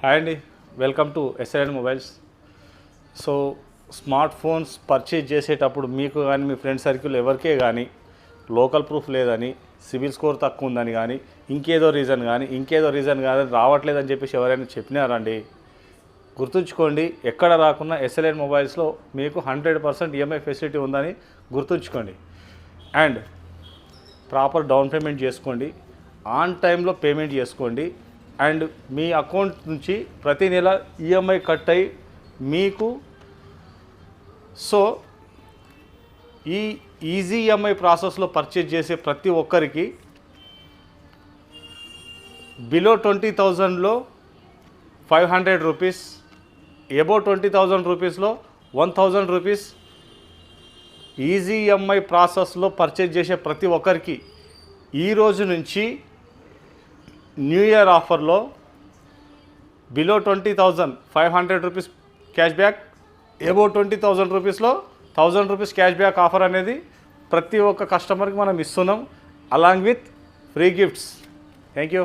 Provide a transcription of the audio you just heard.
Hi అండి, welcome to SLN mobiles. So smart phones purchase చేసేటప్పుడు మీకు కానీ మీ ఫ్రెండ్ సర్కిల్ ఎవరికే కానీ లోకల్ ప్రూఫ్ లేదని, సివిల్ స్కోర్ తక్కువ ఉందని కానీ, ఇంకేదో రీజన్ కానీ రావట్లేదని చెప్పేసి ఎవరైనా చెప్పినారండి, గుర్తుంచుకోండి. ఎక్కడ రాకున్నా SLN మొబైల్స్లో మీకు 100% EMI ఫెసిలిటీ ఉందని గుర్తుంచుకోండి. అండ్ ప్రాపర్ డౌన్ పేమెంట్ చేసుకోండి, ఆన్ టైంలో పేమెంట్ చేసుకోండి. అండ్ మీ అకౌంట్ నుంచి ప్రతి నెల EMI కట్ అయ్యి మీకు సో ఈ ఈజీ EMI ప్రాసెస్లో పర్చేజ్ చేసే ప్రతి ఒక్కరికి బిలో 20,000లో 500 రూపీస్, ఎబో 20,000 రూపీస్లో 1,000 రూపీస్ ఈజీ EMI ప్రాసెస్లో పర్చేజ్ చేసే ప్రతి ఒక్కరికి ఈ రోజు నుంచి న్యూ ఇయర్ ఆఫర్లో below 20,000 500 rupees cash back, above 20,000 రూపీస్లో 1,000 రూపీస్ క్యాష్ బ్యాక్ ఆఫర్ అనేది ప్రతి ఒక్క కస్టమర్కి మనం ఇస్తున్నాం, along with free gifts. Thank you.